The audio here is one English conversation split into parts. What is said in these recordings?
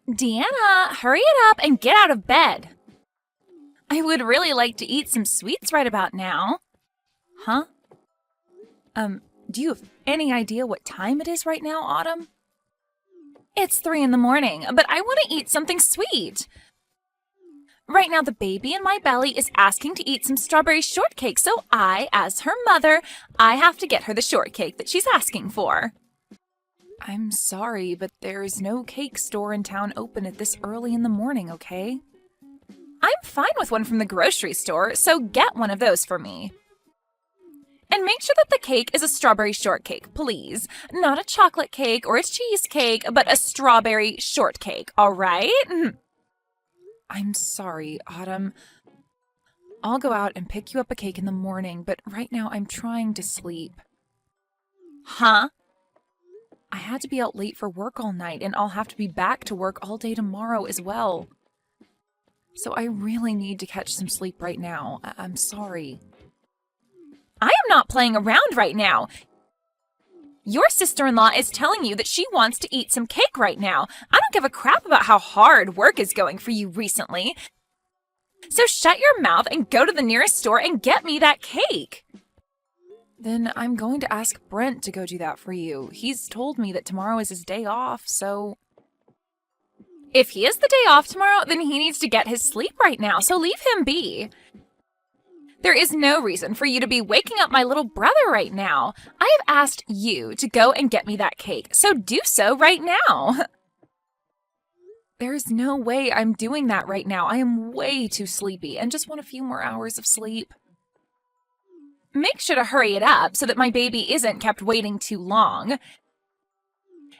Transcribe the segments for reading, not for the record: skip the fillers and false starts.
Deanna, hurry it up and get out of bed. I would really like to eat some sweets right about now. Huh? Do you have any idea what time it is right now, Autumn? It's 3 in the morning, but I want to eat something sweet. Right now, the baby in my belly is asking to eat some strawberry shortcake, so I, as her mother, I have to get her the shortcake that she's asking for. I'm sorry, but there's no cake store in town open at this early in the morning, okay? I'm fine with one from the grocery store, so get one of those for me. And make sure that the cake is a strawberry shortcake, please. Not a chocolate cake or a cheesecake, but a strawberry shortcake, all right? I'm sorry, Autumn. I'll go out and pick you up a cake in the morning, but right now I'm trying to sleep. Huh? I had to be out late for work all night, and I'll have to be back to work all day tomorrow as well. So I really need to catch some sleep right now. I'm sorry. I am not playing around right now. Your sister-in-law is telling you that she wants to eat some cake right now. I don't give a crap about how hard work is going for you recently. So shut your mouth and go to the nearest store and get me that cake. Then I'm going to ask Brent to go do that for you. He's told me that tomorrow is his day off, so... If he has the day off tomorrow, then he needs to get his sleep right now, so leave him be. There is no reason for you to be waking up my little brother right now. I have asked you to go and get me that cake, so do so right now. There's no way I'm doing that right now. I am way too sleepy and just want a few more hours of sleep. Make sure to hurry it up so that my baby isn't kept waiting too long.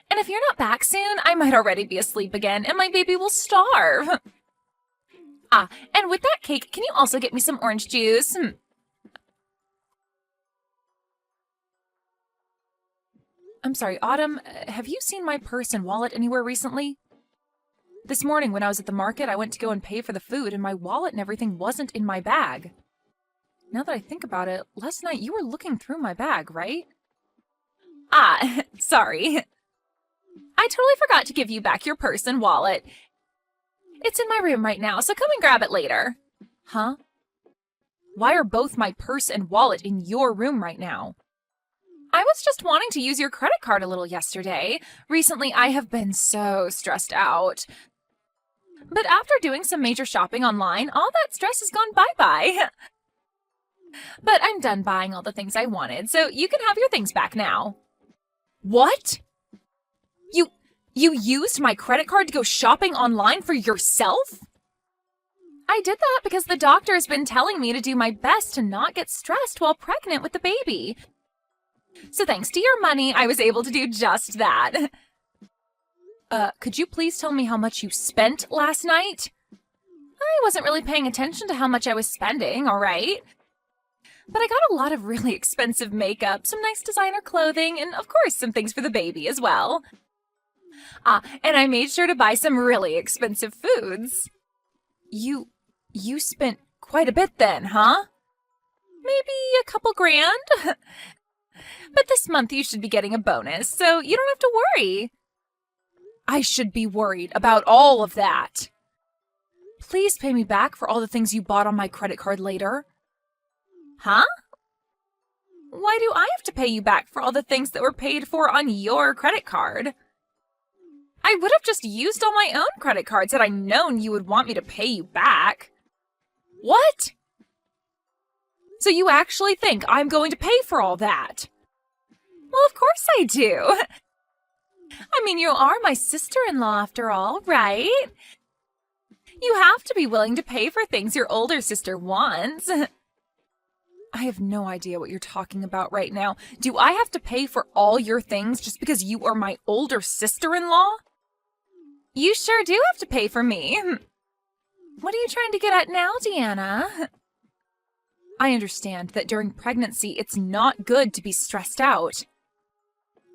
And if you're not back soon, I might already be asleep again and my baby will starve. And with that cake, can you also get me some orange juice? I'm sorry, Autumn, have you seen my purse and wallet anywhere recently? This morning when I was at the market, I went to go and pay for the food and my wallet and everything wasn't in my bag. Now that I think about it, last night you were looking through my bag, right? Sorry. I totally forgot to give you back your purse and wallet. It's in my room right now, so come and grab it later. Huh? Why are both my purse and wallet in your room right now? I was just wanting to use your credit card a little yesterday. Recently, I have been so stressed out. But after doing some major shopping online, all that stress has gone bye-bye. But I'm done buying all the things I wanted, so you can have your things back now. What? You used my credit card to go shopping online for yourself? I did that because the doctor has been telling me to do my best to not get stressed while pregnant with the baby. So thanks to your money, I was able to do just that. Could you please tell me how much you spent last night? I wasn't really paying attention to how much I was spending, all right? But I got a lot of really expensive makeup, some nice designer clothing, and of course some things for the baby as well. And I made sure to buy some really expensive foods. You spent quite a bit then, huh? Maybe a couple grand? But this month you should be getting a bonus, so you don't have to worry. I should be worried about all of that. Please pay me back for all the things you bought on my credit card later. Huh? Why do I have to pay you back for all the things that were paid for on your credit card? I would have just used all my own credit cards had I known you would want me to pay you back. What? So you actually think I'm going to pay for all that? Well, of course I do. I mean, you are my sister-in-law after all, right? You have to be willing to pay for things your older sister wants. I have no idea what you're talking about right now. Do I have to pay for all your things just because you are my older sister-in-law? You sure do have to pay for me. What are you trying to get at now, Deanna? I understand that during pregnancy, it's not good to be stressed out.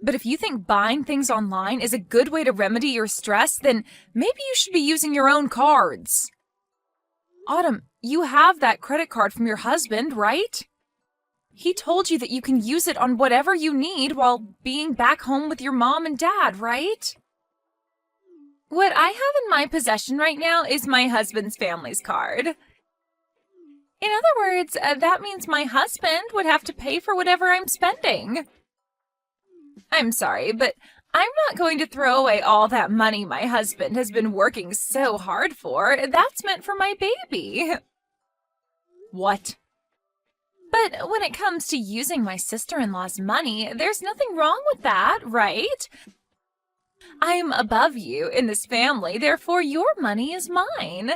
But if you think buying things online is a good way to remedy your stress, then maybe you should be using your own cards. Autumn, you have that credit card from your husband, right? He told you that you can use it on whatever you need while being back home with your mom and dad, right? What I have in my possession right now is my husband's family's card. In other words, that means my husband would have to pay for whatever I'm spending. I'm sorry, but I'm not going to throw away all that money my husband has been working so hard for. That's meant for my baby. What? But when it comes to using my sister-in-law's money, there's nothing wrong with that, right? I'm above you in this family, therefore your money is mine.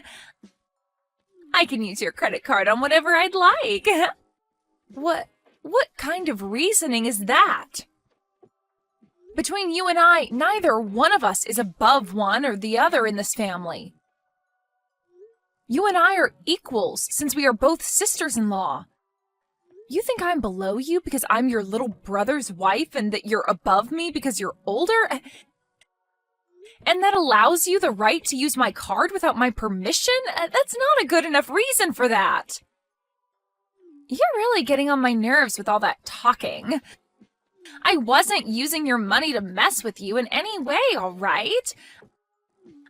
I can use your credit card on whatever I'd like. What kind of reasoning is that? Between you and I, neither one of us is above one or the other in this family. You and I are equals since we are both sisters-in-law. You think I'm below you because I'm your little brother's wife and that you're above me because you're older? And that allows you the right to use my card without my permission? That's not a good enough reason for that. You're really getting on my nerves with all that talking. I wasn't using your money to mess with you in any way, all right?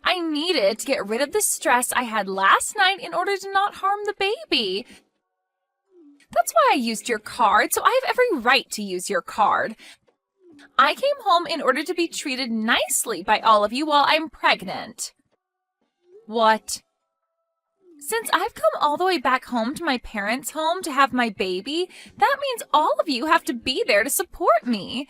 I needed to get rid of the stress I had last night in order to not harm the baby. That's why I used your card, so I have every right to use your card. I came home in order to be treated nicely by all of you while I'm pregnant. What? Since I've come all the way back home to my parents' home to have my baby, that means all of you have to be there to support me.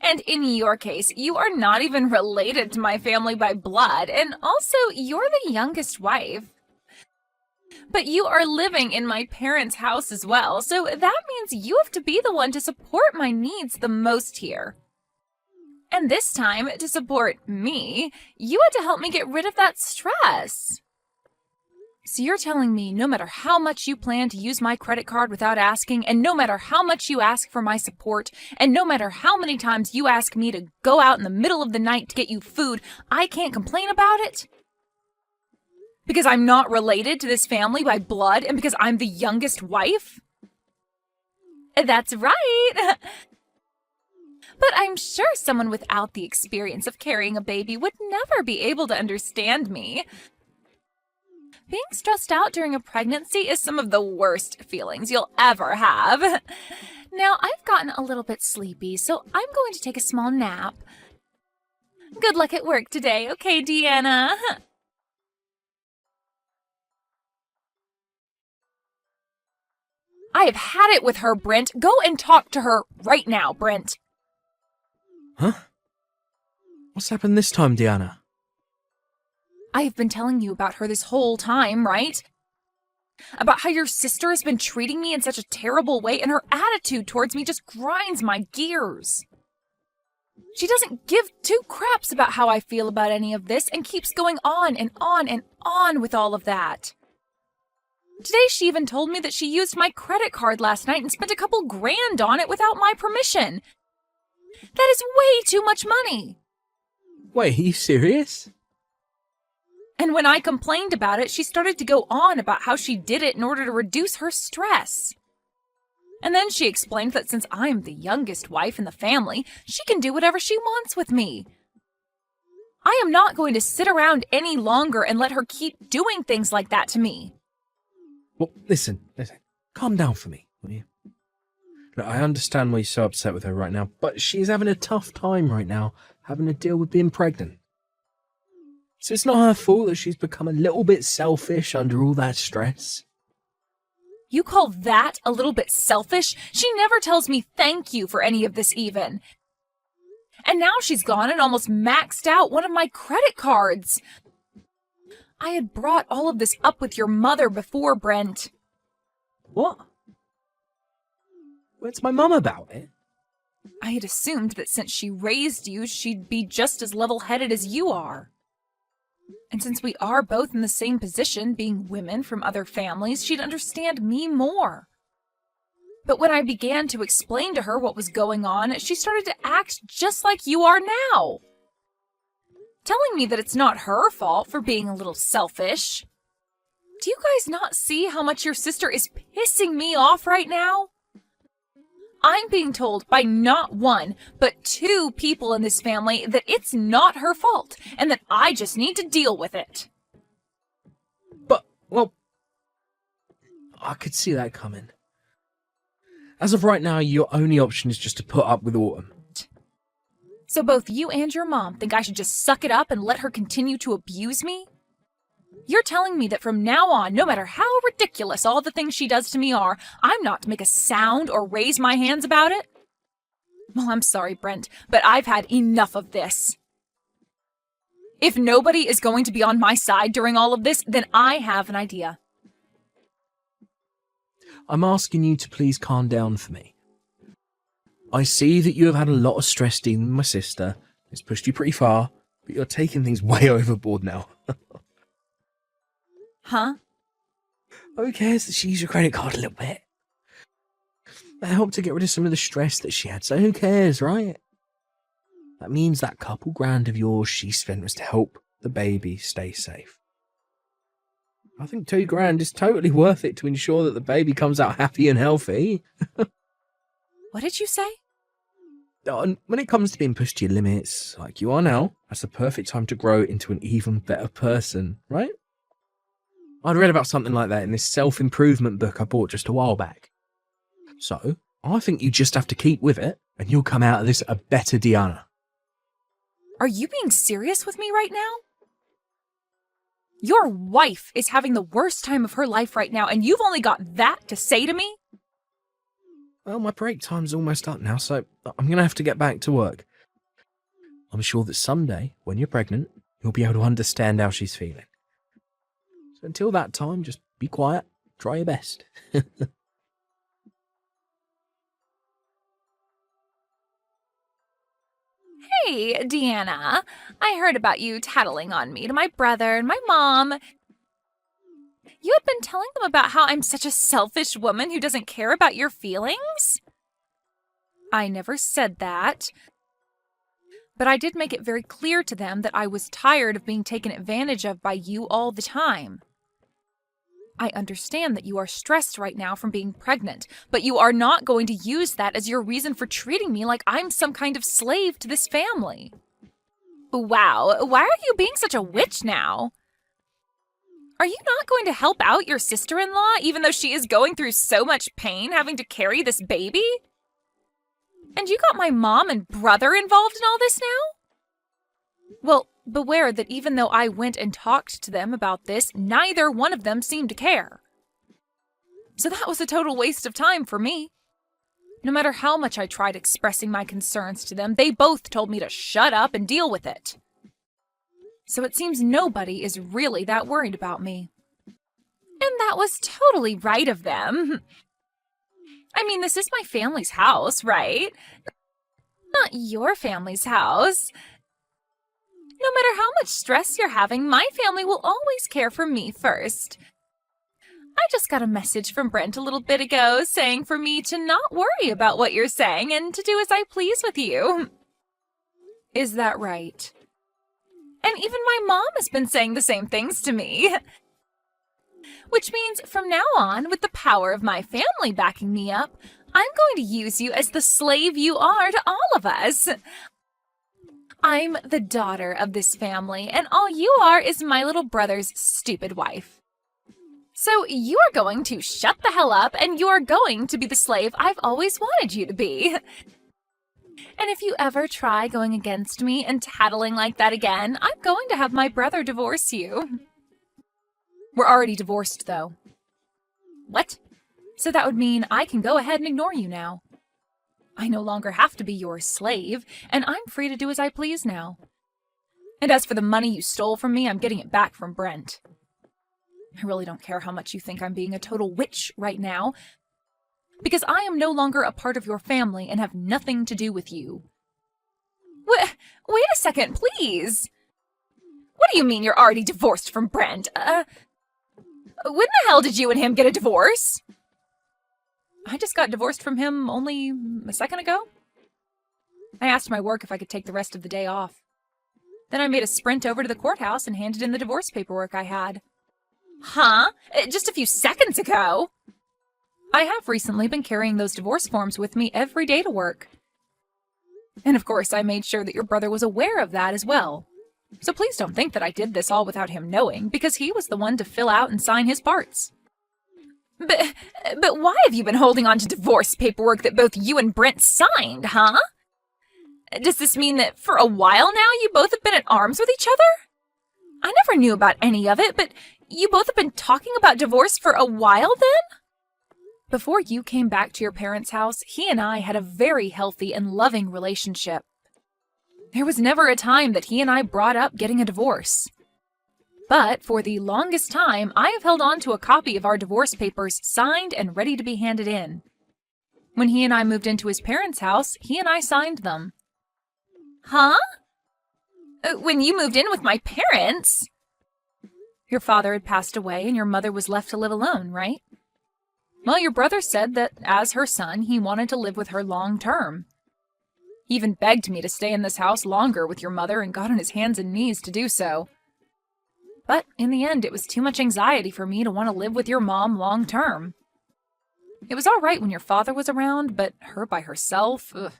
And in your case, you are not even related to my family by blood, and also you're the youngest wife. But you are living in my parents' house as well, so that means you have to be the one to support my needs the most here. And this time, to support me, you had to help me get rid of that stress. So you're telling me no matter how much you plan to use my credit card without asking, and no matter how much you ask for my support, and no matter how many times you ask me to go out in the middle of the night to get you food, I can't complain about it? Because I'm not related to this family by blood and because I'm the youngest wife? That's right. But I'm sure someone without the experience of carrying a baby would never be able to understand me. Being stressed out during a pregnancy is some of the worst feelings you'll ever have. Now, I've gotten a little bit sleepy, so I'm going to take a small nap. Good luck at work today, okay, Deanna? I have had it with her, Brent. Go and talk to her right now, Brent. Huh? What's happened this time, Deanna? I have been telling you about her this whole time, right? About how your sister has been treating me in such a terrible way, and her attitude towards me just grinds my gears. She doesn't give two craps about how I feel about any of this and keeps going on and on and on with all of that. Today she even told me that she used my credit card last night and spent a couple grand on it without my permission. That is way too much money. Wait, are you serious? And when I complained about it, she started to go on about how she did it in order to reduce her stress. And then she explained that since I'm the youngest wife in the family, she can do whatever she wants with me. I am not going to sit around any longer and let her keep doing things like that to me. Well, listen. Calm down for me, will you? Look, I understand why you're so upset with her right now, but she's having a tough time right now, having to deal with being pregnant. So it's not her fault that she's become a little bit selfish under all that stress. You call that a little bit selfish? She never tells me thank you for any of this even. And now she's gone and almost maxed out one of my credit cards. I had brought all of this up with your mother before, Brent. What? What's my mum about it? I had assumed that since she raised you, she'd be just as level-headed as you are. And since we are both in the same position, being women from other families, she'd understand me more. But when I began to explain to her what was going on, she started to act just like you are now. Telling me that it's not her fault for being a little selfish. Do you guys not see how much your sister is pissing me off right now? I'm being told by not one, but two people in this family that it's not her fault and that I just need to deal with it. But, well, I could see that coming. As of right now, your only option is just to put up with Autumn. So both you and your mom think I should just suck it up and let her continue to abuse me? You're telling me that from now on, no matter how ridiculous all the things she does to me are, I'm not to make a sound or raise my hands about it? Well, I'm sorry, Brent, but I've had enough of this. If nobody is going to be on my side during all of this, then I have an idea. I'm asking you to please calm down for me. I see that you have had a lot of stress dealing with my sister. It's pushed you pretty far, but you're taking things way overboard now. Huh? Who cares that she used your credit card a little bit? That helped to get rid of some of the stress that she had, so who cares, right? That means that couple grand of yours she spent was to help the baby stay safe. I think $2,000 is totally worth it to ensure that the baby comes out happy and healthy. What did you say? And when it comes to being pushed to your limits, like you are now, that's the perfect time to grow into an even better person, right? I'd read about something like that in this self-improvement book I bought just a while back. So, I think you just have to keep with it, and you'll come out of this a better Deanna. Are you being serious with me right now? Your wife is having the worst time of her life right now, and you've only got that to say to me? Well, my break time's almost up now, so I'm going to have to get back to work. I'm sure that someday, when you're pregnant, you'll be able to understand how she's feeling. So until that time, just be quiet, try your best. Hey, Deanna, I heard about you tattling on me to my brother and my mom. You had been telling them about how I'm such a selfish woman who doesn't care about your feelings? I never said that. But I did make it very clear to them that I was tired of being taken advantage of by you all the time. I understand that you are stressed right now from being pregnant, but you are not going to use that as your reason for treating me like I'm some kind of slave to this family. Wow, why are you being such a witch now? Are you not going to help out your sister-in-law even though she is going through so much pain having to carry this baby? And you got my mom and brother involved in all this now? Well, beware that even though I went and talked to them about this, neither one of them seemed to care. So that was a total waste of time for me. No matter how much I tried expressing my concerns to them, they both told me to shut up and deal with it. So it seems nobody is really that worried about me. And that was totally right of them. I mean, this is my family's house, right? Not your family's house. No matter how much stress you're having, my family will always care for me first. I just got a message from Brent a little bit ago saying for me to not worry about what you're saying and to do as I please with you. Is that right? And even my mom has been saying the same things to me. Which means from now on, with the power of my family backing me up, I'm going to use you as the slave you are to all of us. I'm the daughter of this family, and all you are is my little brother's stupid wife. So you are going to shut the hell up, and you are going to be the slave I've always wanted you to be. And if you ever try going against me and tattling like that again, I'm going to have my brother divorce you. We're already divorced, though. What? So that would mean I can go ahead and ignore you now. I no longer have to be your slave, and I'm free to do as I please now. And as for the money you stole from me, I'm getting it back from Brent. I really don't care how much you think I'm being a total witch right now, because I am no longer a part of your family and have nothing to do with you. Wait a second, please! What do you mean you're already divorced from Brent? When the hell did you and him get a divorce? I just got divorced from him only a second ago. I asked my work if I could take the rest of the day off. Then I made a sprint over to the courthouse and handed in the divorce paperwork I had. Huh? Just a few seconds ago? I have recently been carrying those divorce forms with me every day to work. And of course, I made sure that your brother was aware of that as well. So please don't think that I did this all without him knowing, because he was the one to fill out and sign his parts. But why have you been holding on to divorce paperwork that both you and Brent signed, huh? Does this mean that for a while now you both have been at arms with each other? I never knew about any of it, but you both have been talking about divorce for a while then? Before you came back to your parents' house, he and I had a very healthy and loving relationship. There was never a time that he and I brought up getting a divorce. But for the longest time, I have held on to a copy of our divorce papers signed and ready to be handed in. When he and I moved into his parents' house, he and I signed them. Huh? When you moved in with my parents? Your father had passed away and your mother was left to live alone, right? Well, your brother said that as her son, he wanted to live with her long term. He even begged me to stay in this house longer with your mother and got on his hands and knees to do so. But in the end, it was too much anxiety for me to want to live with your mom long term. It was all right when your father was around, but her by herself, ugh.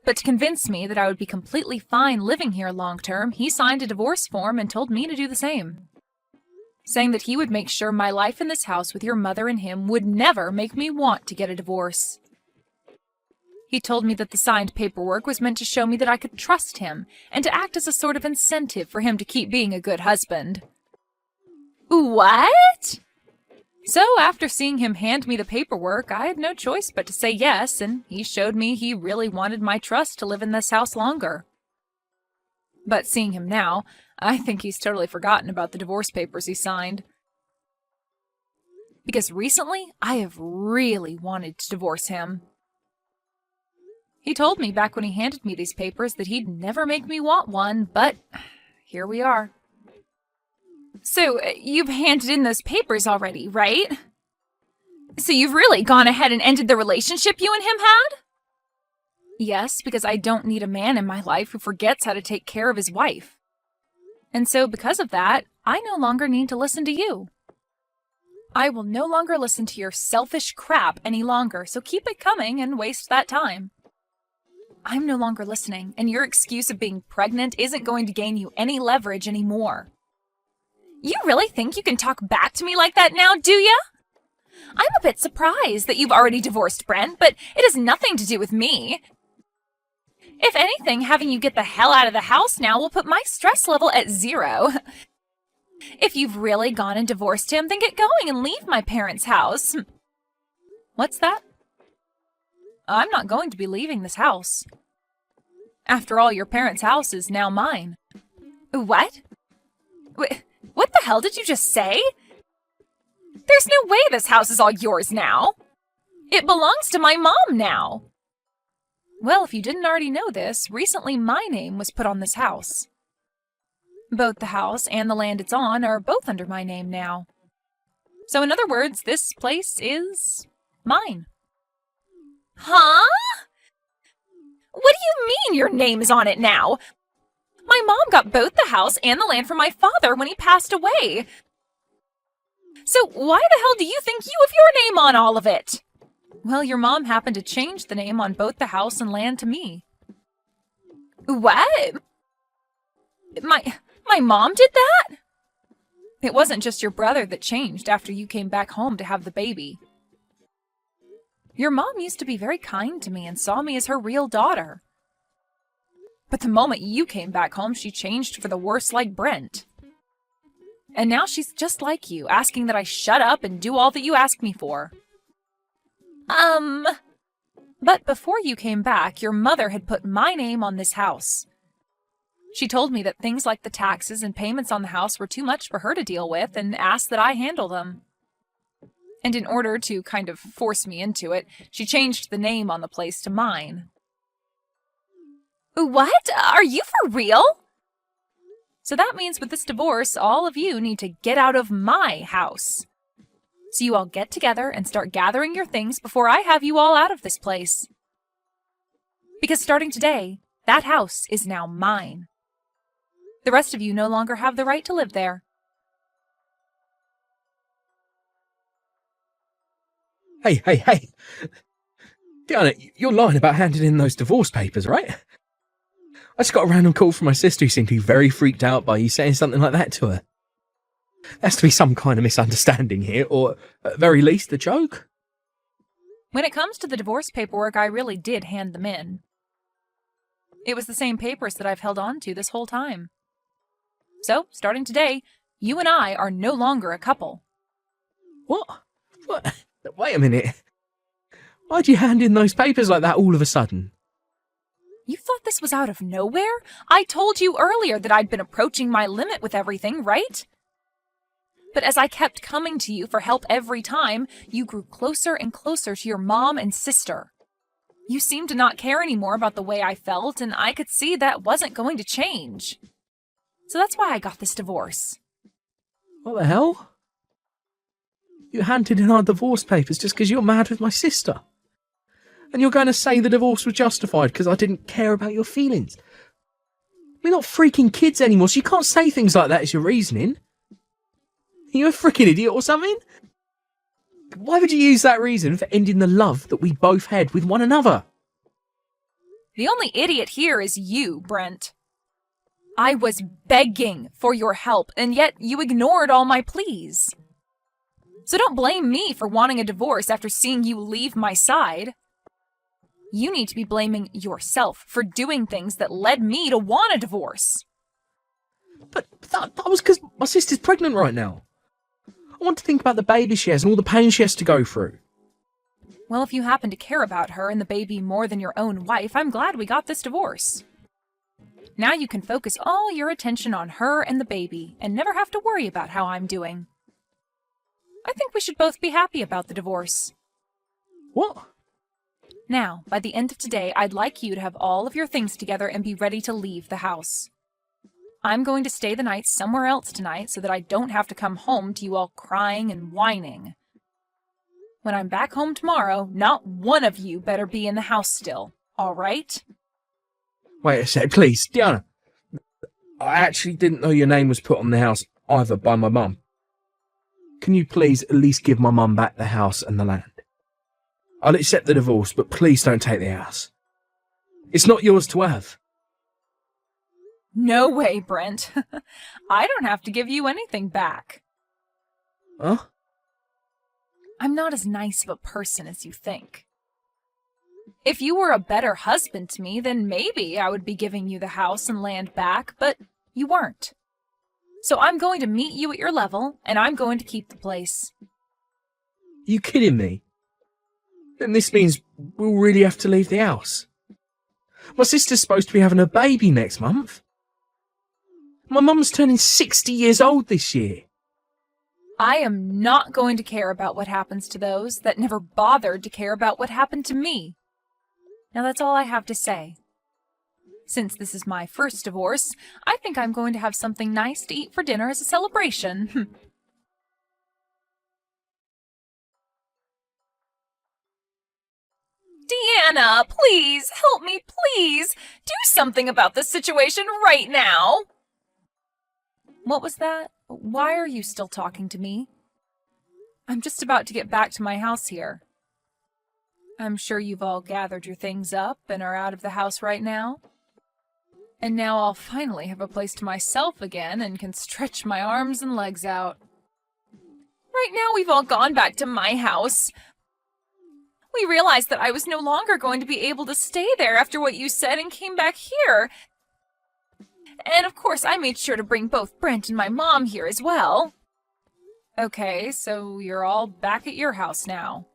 But to convince me that I would be completely fine living here long term, he signed a divorce form and told me to do the same, saying that he would make sure my life in this house with your mother and him would never make me want to get a divorce. He told me that the signed paperwork was meant to show me that I could trust him and to act as a sort of incentive for him to keep being a good husband. What? So after seeing him hand me the paperwork, I had no choice but to say yes, and he showed me he really wanted my trust to live in this house longer. But seeing him now, I think he's totally forgotten about the divorce papers he signed. Because recently, I have really wanted to divorce him. He told me back when he handed me these papers that he'd never make me want one, but here we are. So, you've handed in those papers already, right? So you've really gone ahead and ended the relationship you and him had? Yes, because I don't need a man in my life who forgets how to take care of his wife. And so because of that, I no longer need to listen to you. I will no longer listen to your selfish crap any longer, so keep it coming and waste that time. I'm no longer listening, and your excuse of being pregnant isn't going to gain you any leverage anymore. You really think you can talk back to me like that now, do ya? I'm a bit surprised that you've already divorced Brent, but it has nothing to do with me. If anything, having you get the hell out of the house now will put my stress level at 0. If you've really gone and divorced him, then get going and leave my parents' house. What's that? I'm not going to be leaving this house. After all, your parents' house is now mine. What? What the hell did you just say? There's no way this house is all yours now. It belongs to my mom now. Well, if you didn't already know this, recently my name was put on this house. Both the house and the land it's on are both under my name now. So in other words, this place is mine. Huh? What do you mean your name is on it now? My mom got both the house and the land from my father when he passed away. So why the hell do you think you have your name on all of it? Well, your mom happened to change the name on both the house and land to me. What? My mom did that? It wasn't just your brother that changed after you came back home to have the baby. Your mom used to be very kind to me and saw me as her real daughter. But the moment you came back home, she changed for the worse like Brent. And now she's just like you, asking that I shut up and do all that you ask me for. But before you came back, your mother had put my name on this house. She told me that things like the taxes and payments on the house were too much for her to deal with and asked that I handle them. And in order to kind of force me into it, she changed the name on the place to mine. What? Are you for real? So that means with this divorce, all of you need to get out of my house. So you all get together and start gathering your things before I have you all out of this place. Because starting today, that house is now mine. The rest of you no longer have the right to live there. Hey. Diana, you're lying about handing in those divorce papers, right? I just got a random call from my sister who seemed to be very freaked out by you saying something like that to her. There has to be some kind of misunderstanding here, or at very least a joke. When it comes to the divorce paperwork, I really did hand them in. It was the same papers that I've held on to this whole time. So, starting today, you and I are no longer a couple. What? Wait a minute. Why'd you hand in those papers like that all of a sudden? You thought this was out of nowhere? I told you earlier that I'd been approaching my limit with everything, right? But as I kept coming to you for help every time, you grew closer and closer to your mom and sister. You seemed to not care anymore about the way I felt, and I could see that wasn't going to change. So that's why I got this divorce. What the hell? You handed in our divorce papers just because you're mad with my sister. And you're going to say the divorce was justified because I didn't care about your feelings. We're not freaking kids anymore, so you can't say things like that as your reasoning. Are you a freaking idiot or something? Why would you use that reason for ending the love that we both had with one another? The only idiot here is you, Brent. I was begging for your help, and yet you ignored all my pleas. So don't blame me for wanting a divorce after seeing you leave my side. You need to be blaming yourself for doing things that led me to want a divorce. But that was because my sister's pregnant right now. I want to think about the baby she has and all the pain she has to go through. Well, if you happen to care about her and the baby more than your own wife, I'm glad we got this divorce. Now you can focus all your attention on her and the baby and never have to worry about how I'm doing. I think we should both be happy about the divorce. What? Now, by the end of today, I'd like you to have all of your things together and be ready to leave the house. I'm going to stay the night somewhere else tonight so that I don't have to come home to you all crying and whining. When I'm back home tomorrow, not one of you better be in the house still, all right? Wait a sec, please, Diana. I actually didn't know your name was put on the house either by my mum. Can you please at least give my mum back the house and the land? I'll accept the divorce, but please don't take the house. It's not yours to have. No way, Brent. I don't have to give you anything back. Huh? I'm not as nice of a person as you think. If you were a better husband to me, then maybe I would be giving you the house and land back, but you weren't. So I'm going to meet you at your level, and I'm going to keep the place. You kidding me? Then this means we'll really have to leave the house. My sister's supposed to be having a baby next month. My mum's turning 60 years old this year. I am not going to care about what happens to those that never bothered to care about what happened to me. Now that's all I have to say. Since this is my first divorce, I think I'm going to have something nice to eat for dinner as a celebration. Deanna, please, help me, please. Do something about this situation right now. What was that? Why are you still talking to me? I'm just about to get back to my house here. I'm sure you've all gathered your things up and are out of the house right now. And now I'll finally have a place to myself again and can stretch my arms and legs out. Right now we've all gone back to my house. We realized that I was no longer going to be able to stay there after what you said and came back here. And of course I made sure to bring both Brent and my mom here as well. Okay, so you're all back at your house now.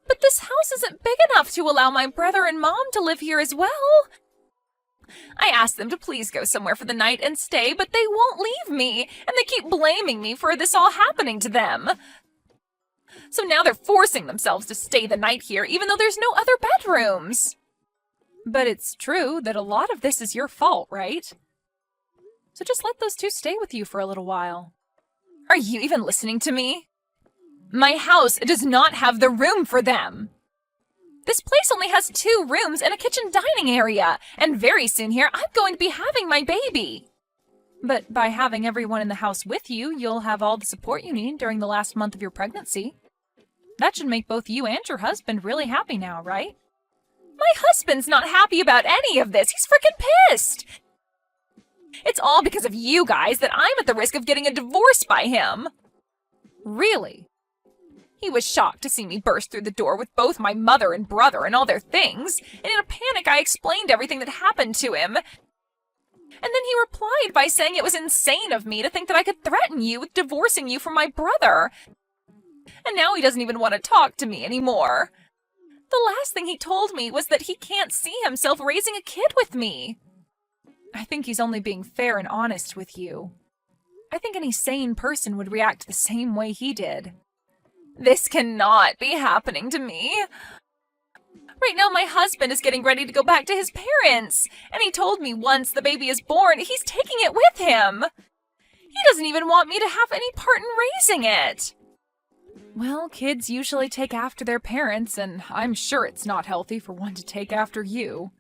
But this house isn't big enough to allow my brother and mom to live here as well. I asked them to please go somewhere for the night and stay, but they won't leave me, and they keep blaming me for this all happening to them. So now they're forcing themselves to stay the night here, even though there's no other bedrooms. But it's true that a lot of this is your fault, right? So just let those two stay with you for a little while. Are you even listening to me? My house does not have the room for them. This place only has 2 rooms and a kitchen dining area, and very soon here I'm going to be having my baby. But by having everyone in the house with you, you'll have all the support you need during the last month of your pregnancy. That should make both you and your husband really happy now, right? My husband's not happy about any of this. He's freaking pissed. It's all because of you guys that I'm at the risk of getting a divorce by him. Really? He was shocked to see me burst through the door with both my mother and brother and all their things, and in a panic I explained everything that happened to him. And then he replied by saying it was insane of me to think that I could threaten you with divorcing you from my brother. And now he doesn't even want to talk to me anymore. The last thing he told me was that he can't see himself raising a kid with me. I think he's only being fair and honest with you. I think any sane person would react the same way he did. This cannot be happening to me. Right now my husband is getting ready to go back to his parents, and he told me once the baby is born, he's taking it with him. He doesn't even want me to have any part in raising it. Well, kids usually take after their parents, and I'm sure it's not healthy for one to take after you.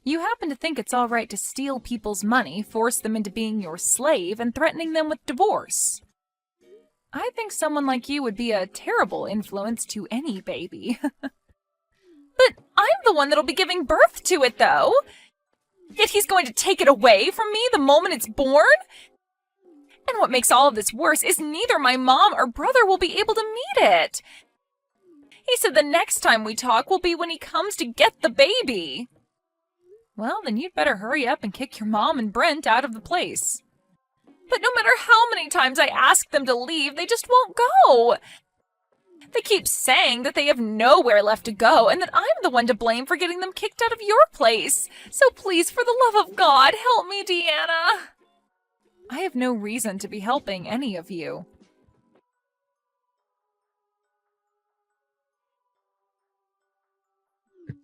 You happen to think it's all right to steal people's money, force them into being your slave, and threatening them with divorce. I think someone like you would be a terrible influence to any baby. But I'm the one that'll be giving birth to it, though. Yet he's going to take it away from me the moment it's born? And what makes all of this worse is neither my mom or brother will be able to meet it. He said the next time we talk will be when he comes to get the baby. Well, then you'd better hurry up and kick your mom and Brent out of the place. But no matter how many times I ask them to leave, they just won't go. They keep saying that they have nowhere left to go and that I'm the one to blame for getting them kicked out of your place. So please, for the love of God, help me, Deanna. I have no reason to be helping any of you.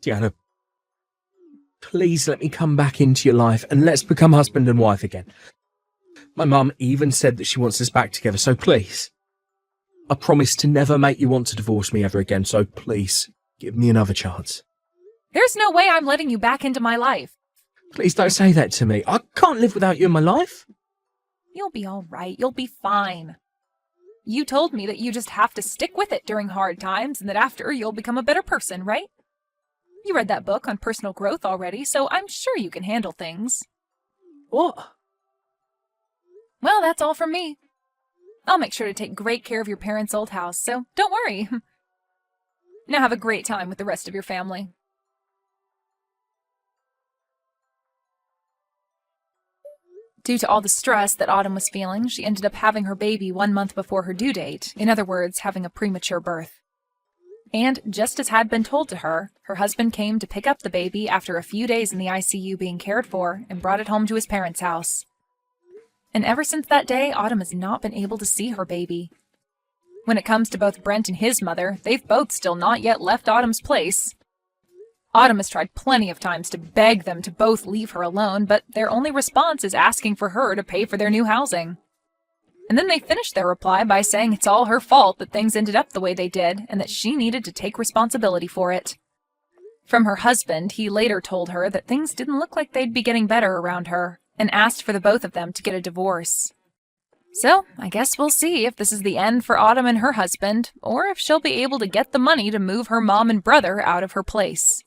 Deanna, please let me come back into your life and let's become husband and wife again. My mum even said that she wants us back together, so please. I promise to never make you want to divorce me ever again, so please, give me another chance. There's no way I'm letting you back into my life. Please don't say that to me. I can't live without you in my life. You'll be all right. You'll be fine. You told me that you just have to stick with it during hard times and that after you'll become a better person, right? You read that book on personal growth already, so I'm sure you can handle things. What? Well, that's all from me. I'll make sure to take great care of your parents' old house, so don't worry. Now have a great time with the rest of your family. Due to all the stress that Autumn was feeling, she ended up having her baby 1 month before her due date, in other words, having a premature birth. And, just as had been told to her, her husband came to pick up the baby after a few days in the ICU being cared for and brought it home to his parents' house. And ever since that day, Autumn has not been able to see her baby. When it comes to both Brent and his mother, they've both still not yet left Autumn's place. Autumn has tried plenty of times to beg them to both leave her alone, but their only response is asking for her to pay for their new housing. And then they finish their reply by saying it's all her fault that things ended up the way they did, and that she needed to take responsibility for it. From her husband, he later told her that things didn't look like they'd be getting better around her, and asked for the both of them to get a divorce. So, I guess we'll see if this is the end for Autumn and her husband, or if she'll be able to get the money to move her mom and brother out of her place.